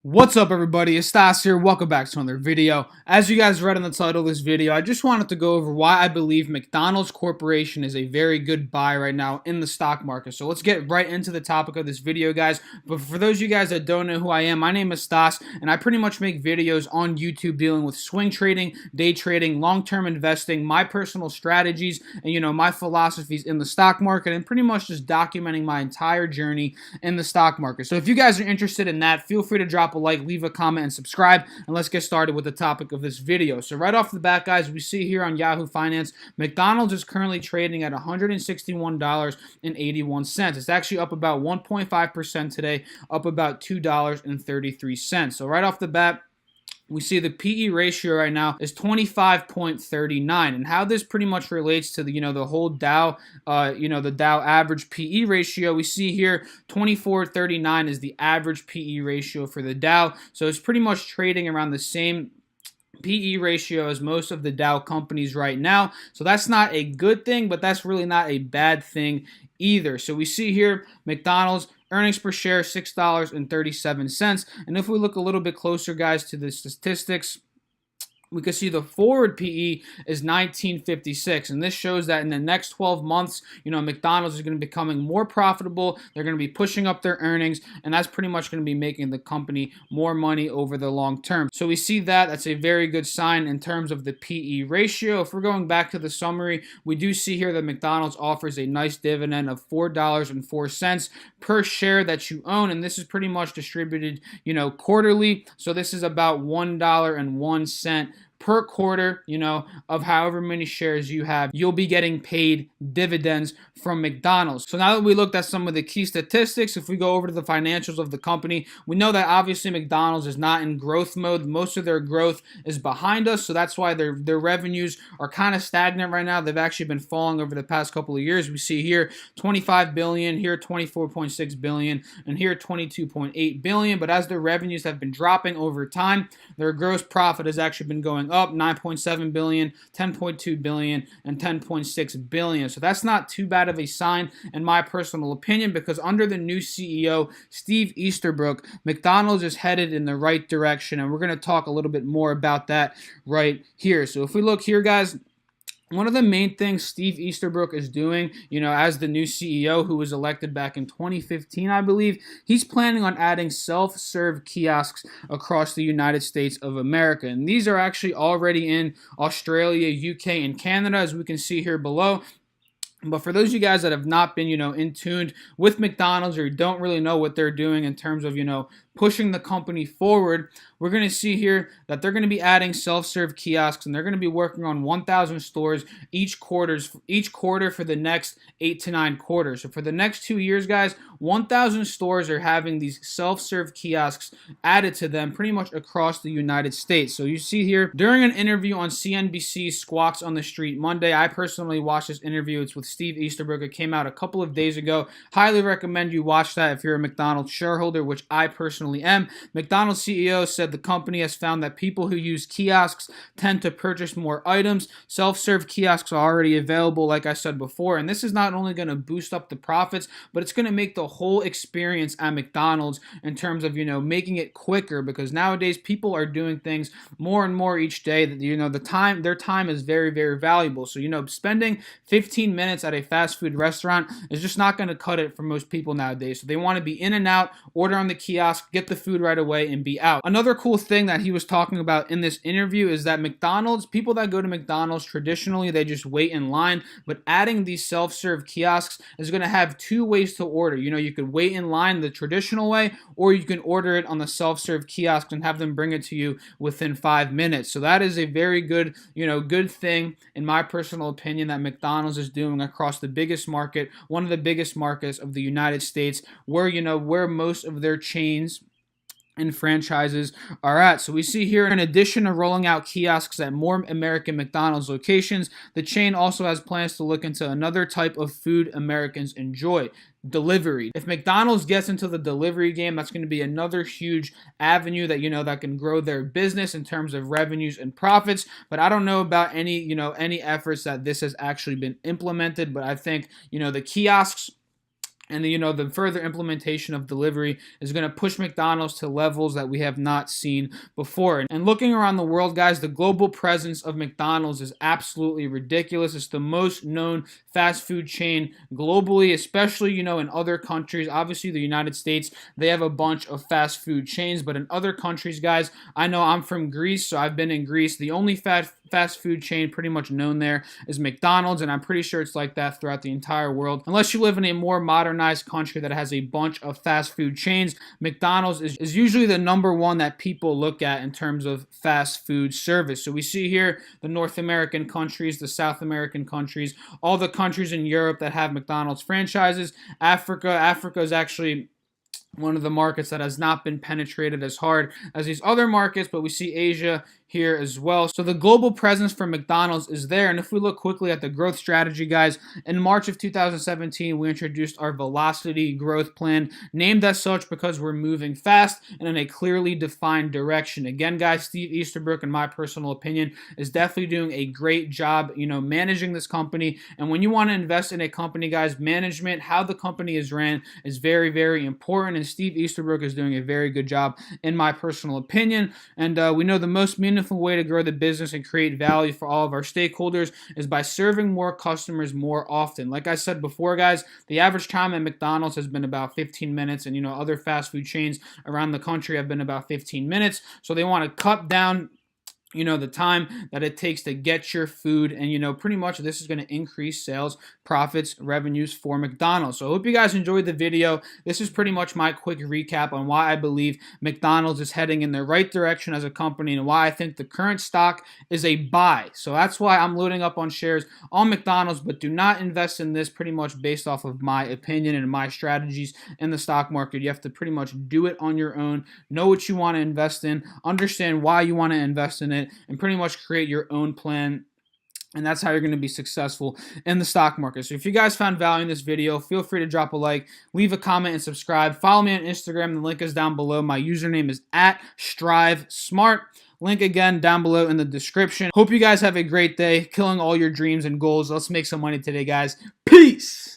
What's up, everybody? It's Stas here. Welcome back to another video. As you guys read in the title of this video, I just wanted to go over why I believe McDonald's Corporation is a very good buy right now in the stock market. So let's get right into the topic of this video, guys. But for those of you guys that don't know who I am, my name is Stas, and I pretty much make videos on YouTube dealing with swing trading, day trading, long-term investing, my personal strategies, and my philosophies in the stock market, and pretty much just documenting my entire journey in the stock market. So if you guys are interested in that, feel free to drop a like, leave a comment, and subscribe, and let's get started with the topic of this video. So right off the bat, guys, we see here on Yahoo Finance, McDonald's is currently trading at $161.81. It's actually up about 1.5% today, up about $2.33. So right off the bat, we see the PE ratio right now is 25.39, and how this pretty much relates to the whole Dow, the Dow average PE ratio. We see here 24.39 is the average PE ratio for the Dow, so it's pretty much trading around the same PE ratio as most of the Dow companies right now. So that's not a good thing, but that's really not a bad thing either. So we see here McDonald's earnings per share $6.37. And if we look a little bit closer, guys, to the statistics, we can see the forward PE is 1956, and this shows that in the next 12 months, McDonald's is going to be becoming more profitable. They're going to be pushing up their earnings, and that's pretty much going to be making the company more money over the long term. So we see that. That's a very good sign in terms of the PE ratio. If we're going back to the summary, we do see here that McDonald's offers a nice dividend of $4.04 per share that you own, and this is pretty much distributed, quarterly. So this is about $1.01 per quarter, of however many shares you have. You'll be getting paid dividends from McDonald's. So now that we looked at some of the key statistics, if we go over to the financials of the company, we know that obviously McDonald's is not in growth mode. Most of their growth is behind us, so that's why their revenues are kind of stagnant right now. They've actually been falling over the past couple of years. We see here 25 billion, here 24.6 billion, and here 22.8 billion. But as their revenues have been dropping over time, their gross profit has actually been going up 9.7 billion, 10.2 billion, and 10.6 billion. So that's not too bad of a sign in my personal opinion, because under the new CEO, Steve Easterbrook, McDonald's is headed in the right direction, and we're going to talk a little bit more about that right here. So if we look here, guys, one of the main things Steve Easterbrook is doing, as the new CEO who was elected back in 2015, I believe, he's planning on adding self-serve kiosks across the United States of America. And these are actually already in Australia, UK, and Canada, as we can see here below. But for those of you guys that have not been, in tune with McDonald's, or don't really know what they're doing in terms of, pushing the company forward, we're going to see here that they're going to be adding self-serve kiosks, and they're going to be working on 1,000 stores each quarter for the next 8 to 9 quarters. So for the next 2 years, guys, 1,000 stores are having these self-serve kiosks added to them pretty much across the United States. So you see here, during an interview on CNBC's Squawks on the Street Monday, I personally watched this interview. It's with Steve Easterbrook. It came out a couple of days ago. Highly recommend you watch that if you're a McDonald's shareholder, which I personally am. McDonald's CEO said the company has found that people who use kiosks tend to purchase more items. Self-serve kiosks are already available, like I said before, and this is not only going to boost up the profits, but it's going to make the whole experience at McDonald's in terms of, making it quicker, because nowadays people are doing things more and more each day that, their time is very, very valuable. So, spending 15 minutes at a fast food restaurant is just not going to cut it for most people nowadays. So they want to be in and out, order on the kiosk, get the food right away, and be out. Another cool thing that he was talking about in this interview is that people that go to McDonald's traditionally, they just wait in line, but adding these self-serve kiosks is going to have 2 ways to order. You could wait in line the traditional way, or you can order it on the self-serve kiosk and have them bring it to you within 5 minutes. So that is a very good, good thing in my personal opinion that McDonald's is doing across the biggest market, one of the biggest markets of the United States, where most of their chains and franchises are at. So we see here, in addition to rolling out kiosks at more American McDonald's locations, the chain also has plans to look into another type of food Americans enjoy: delivery. If McDonald's gets into the delivery game, that's going to be another huge avenue that that can grow their business in terms of revenues and profits. But I don't know about any efforts that this has actually been implemented. But I think the kiosks And the further implementation of delivery is going to push McDonald's to levels that we have not seen before. And looking around the world, guys, the global presence of McDonald's is absolutely ridiculous. It's the most known fast food chain globally, especially, in other countries. Obviously, the United States, they have a bunch of fast food chains, but in other countries, guys, I know I'm from Greece, so I've been in Greece. The only fast food chain pretty much known there is McDonald's, and I'm pretty sure it's like that throughout the entire world. Unless you live in a more modernized country that has a bunch of fast food chains, McDonald's is usually the number one that people look at in terms of fast food service. So we see here the North American countries, the South American countries, all the countries in Europe that have McDonald's franchises. Africa is actually one of the markets that has not been penetrated as hard as these other markets, but we see Asia here as well. So the global presence for McDonald's is there. And if we look quickly at the growth strategy, guys, in March of 2017, we introduced our Velocity growth plan, named as such because we're moving fast and in a clearly defined direction. Again, guys, Steve Easterbrook, in my personal opinion, is definitely doing a great job, managing this company. And when you want to invest in a company, guys, management, how the company is ran is very, very important. And Steve Easterbrook is doing a very good job, in my personal opinion. And we know the most meaningful way to grow the business and create value for all of our stakeholders is by serving more customers more often. Like I said before, guys, the average time at McDonald's has been about 15 minutes, and other fast food chains around the country have been about 15 minutes. So they want to cut down the time that it takes to get your food, and pretty much this is going to increase sales, profits, revenues for McDonald's. So I hope you guys enjoyed the video. This is pretty much my quick recap on why I believe McDonald's is heading in the right direction as a company and why I think the current stock is a buy. So that's why I'm loading up on shares on McDonald's, but do not invest in this pretty much based off of my opinion and my strategies in the stock market. You have to pretty much do it on your own, know what you want to invest in, understand why you want to invest in it, and pretty much create your own plan. And that's how you're going to be successful in the stock market. So if you guys found value in this video, feel free to drop a like, leave a comment, and subscribe. Follow me on Instagram. The link is down below. My username is @StriveSmart. Link again down below in the description. Hope you guys have a great day, killing all your dreams and goals. Let's make some money today, guys. Peace!